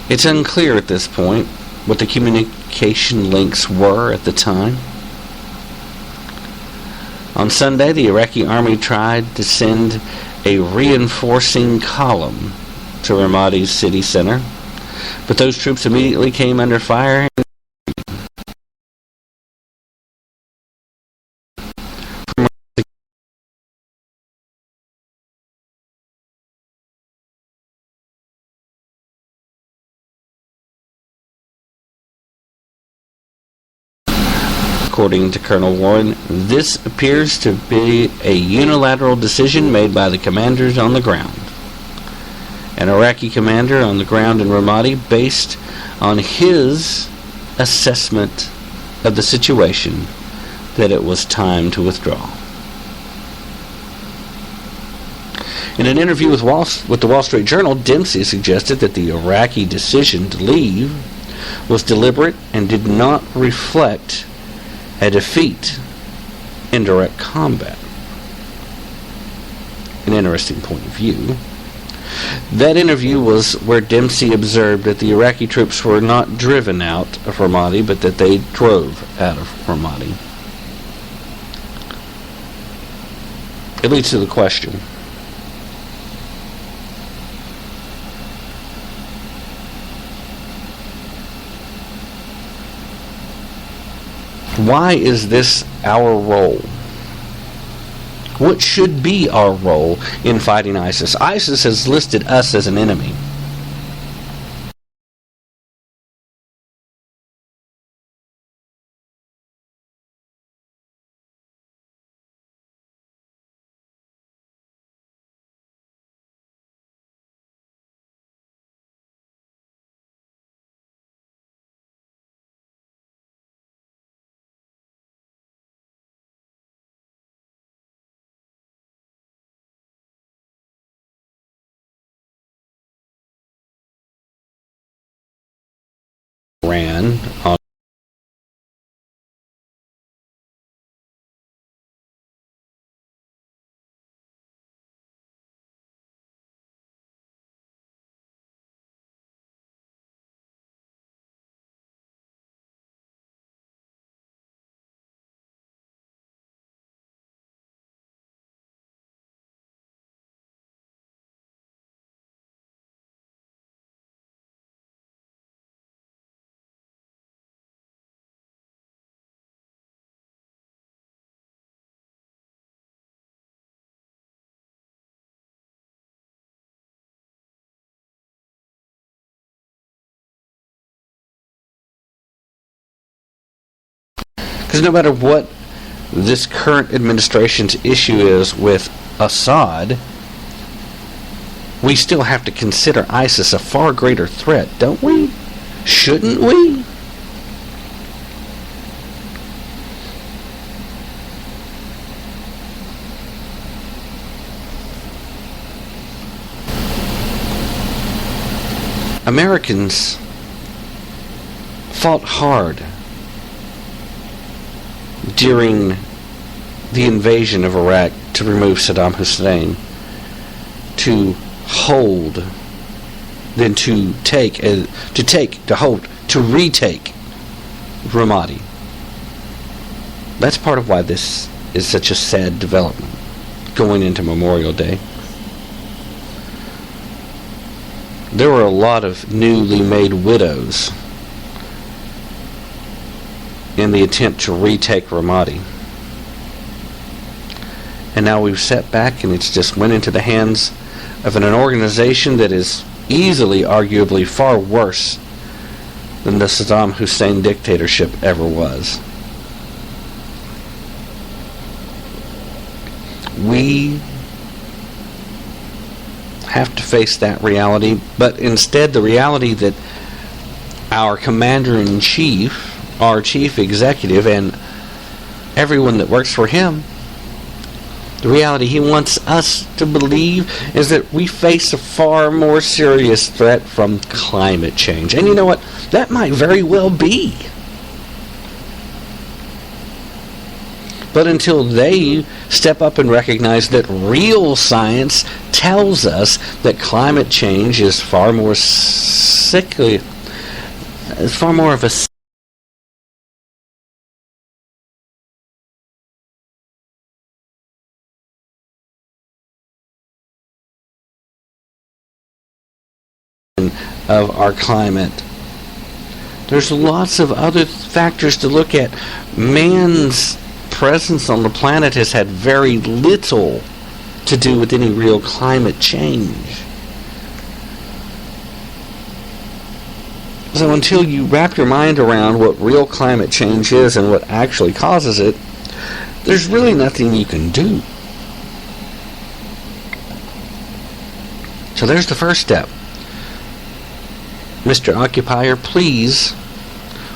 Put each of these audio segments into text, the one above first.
It's unclear at this point what the communication links were at the time. On Sunday, the Iraqi army tried to send a reinforcing column to Ramadi's city center, but those troops immediately came under fire. According to Colonel Warren, this appears to be a unilateral decision made by the commanders on the ground. An Iraqi commander on the ground in Ramadi, based on his assessment of the situation, that it was time to withdraw. In an interview with the Wall Street Journal, Dempsey suggested that the Iraqi decision to leave was deliberate and did not reflect a defeat in direct combat. An interesting point of view. That interview was where Dempsey observed that the Iraqi troops were not driven out of Ramadi, but that they drove out of Ramadi. It leads to the question: why is this our role? What should be our role in fighting ISIS? ISIS has listed us as an enemy. Ran on because no matter what this current administration's issue is with Assad, we still have to consider ISIS a far greater threat, don't we? Shouldn't we? Americans fought hard during the invasion of Iraq to remove Saddam Hussein, to hold, then to retake Ramadi. That's part of why this is such a sad development going into Memorial Day. There were a lot of newly made widows in the attempt to retake Ramadi. And now we've sat back and it's just went into the hands of an organization that is easily, arguably, far worse than the Saddam Hussein dictatorship ever was. We have to face that reality, but instead the reality that our commander-in-chief, our chief executive, and everyone that works for him, the reality he wants us to believe is that we face a far more serious threat from climate change. And you know what? That might very well be. But until they step up and recognize that real science tells us that climate change is far more sickly. It's far more of a of our climate. There's lots of other factors to look at. Man's presence on the planet has had very little to do with any real climate change. So until you wrap your mind around what real climate change is and what actually causes it, there's really nothing you can do. So there's the first step. Mr. Occupier, please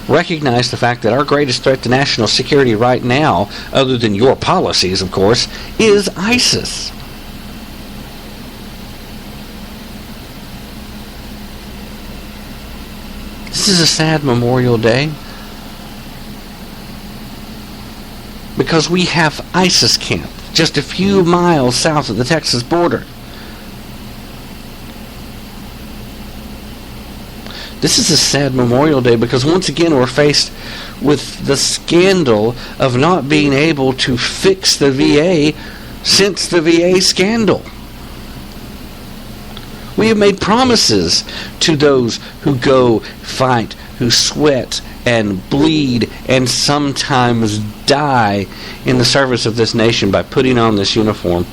recognize the fact that our greatest threat to national security right now, other than your policies, of course, is ISIS. This is a sad Memorial Day because we have ISIS camp just a few miles south of the Texas border. This is a sad Memorial Day because once again we're faced with the scandal of not being able to fix the VA since the VA scandal. We have made promises to those who go fight, who sweat and bleed and sometimes die in the service of this nation by putting on this uniform.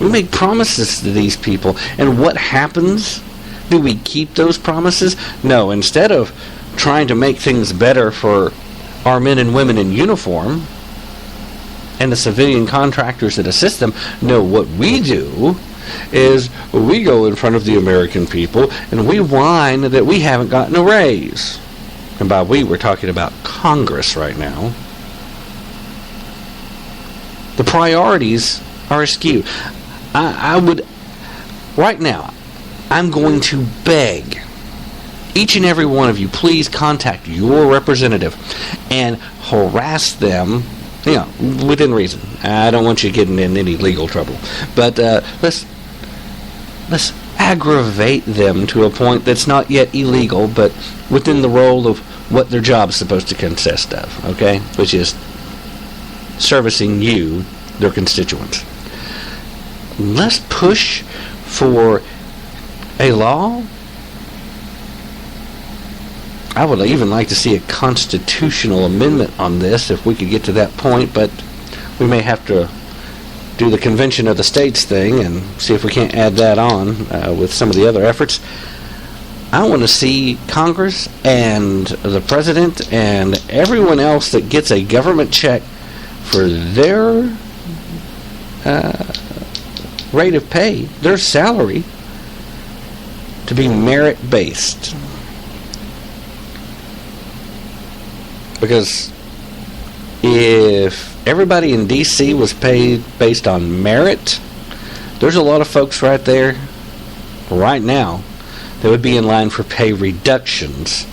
We make promises to these people, and what happens? Do we keep those promises? No. Instead of trying to make things better for our men and women in uniform and the civilian contractors that assist them, no, what we do is we go in front of the American people and we whine that we haven't gotten a raise. And by we, we're talking about Congress right now. The priorities are askew. I would, right now, I'm going to beg each and every one of you, please contact your representative and harass them, within reason. I don't want you getting in any legal trouble. But let's aggravate them to a point that's not yet illegal, but within the role of what their job is supposed to consist of, okay? Which is servicing you, their constituents. Let's push for a law. I would even like to see a constitutional amendment on this if we could get to that point, but we may have to do the Convention of the States thing and see if we can't add that on with some of the other efforts. I want to see Congress and the President and everyone else that gets a government check for their rate of pay, their salary, to be merit-based. Because if everybody in D.C. was paid based on merit, there's a lot of folks right there, right now, that would be in line for pay reductions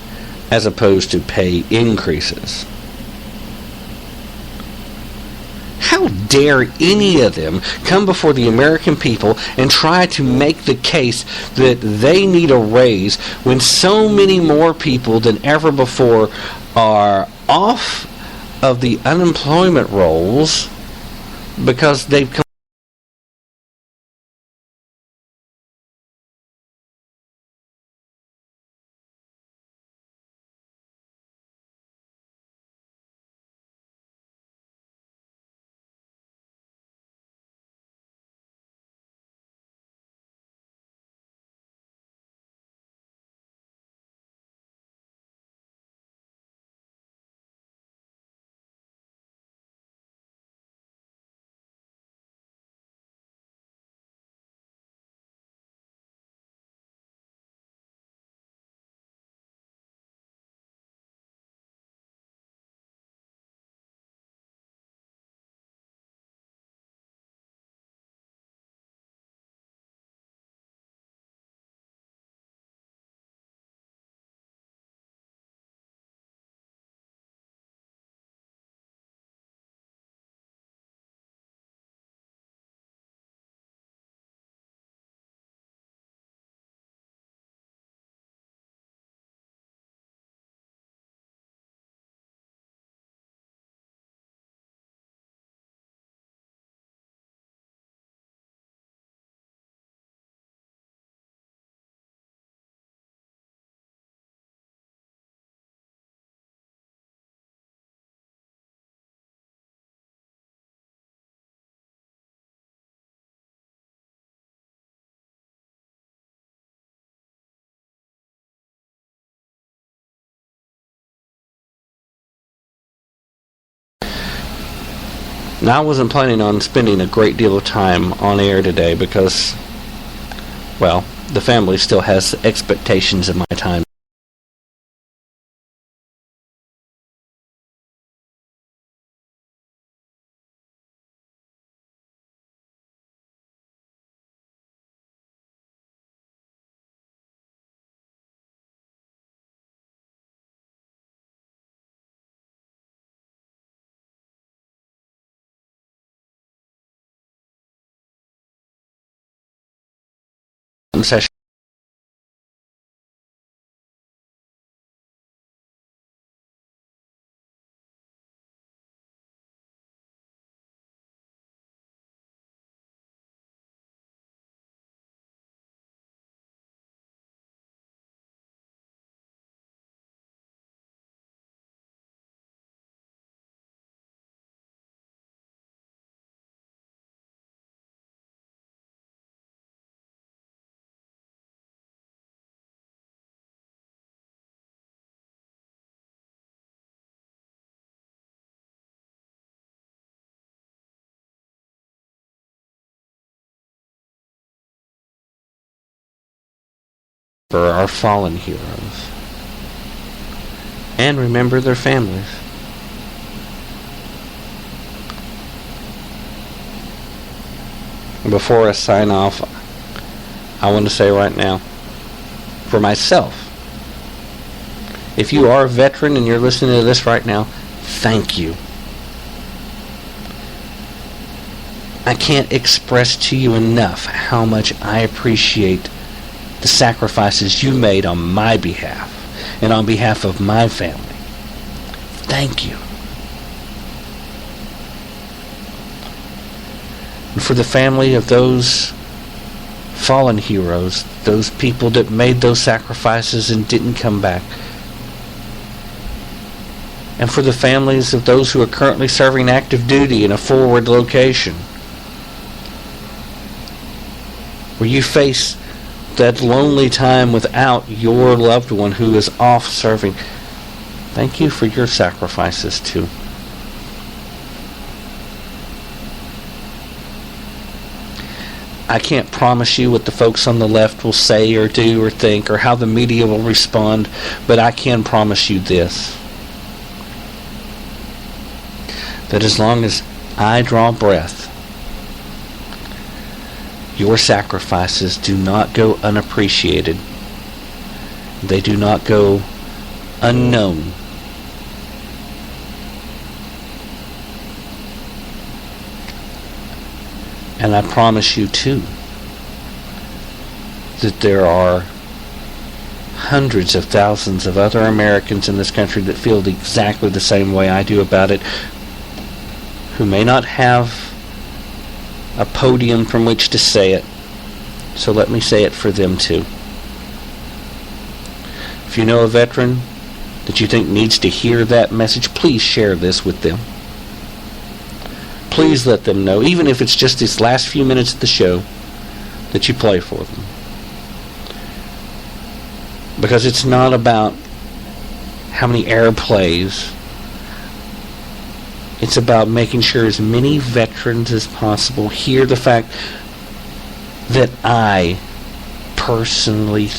as opposed to pay increases. How dare any of them come before the American people and try to make the case that they need a raise when so many more people than ever before are off of the unemployment rolls because they've come Now, I wasn't planning on spending a great deal of time on air today because, well, the family still has expectations of my time. Session. For our fallen heroes. And remember their families. And before I sign off, I want to say right now, for myself, if you are a veteran and you're listening to this right now, thank you. I can't express to you enough how much I appreciate the sacrifices you made on my behalf and on behalf of my family. Thank you. And for the family of those fallen heroes, those people that made those sacrifices and didn't come back, and for the families of those who are currently serving active duty in a forward location, where you face that lonely time without your loved one who is off serving. Thank you for your sacrifices too. I can't promise you what the folks on the left will say or do or think or how the media will respond, but I can promise you this: that as long as I draw breath, your sacrifices do not go unappreciated. They do not go unknown. And I promise you too that there are hundreds of thousands of other Americans in this country that feel exactly the same way I do about it, who may not have a podium from which to say it, so let me say it for them too. If you know a veteran that you think needs to hear that message, please share this with them. Please let them know, even if it's just these last few minutes of the show, that you play for them. Because it's not about how many airplays. It's about making sure as many veterans as possible hear the fact that I personally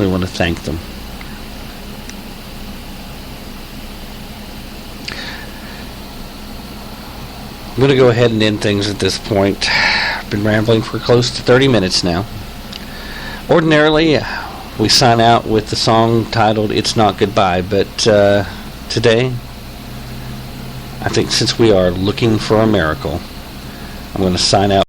want to thank them. I'm going to go ahead and end things at this point. I've been rambling for close to 30 minutes now. Ordinarily, we sign out with the song titled "It's Not Goodbye," but today, I think since we are looking for a miracle, I'm going to sign out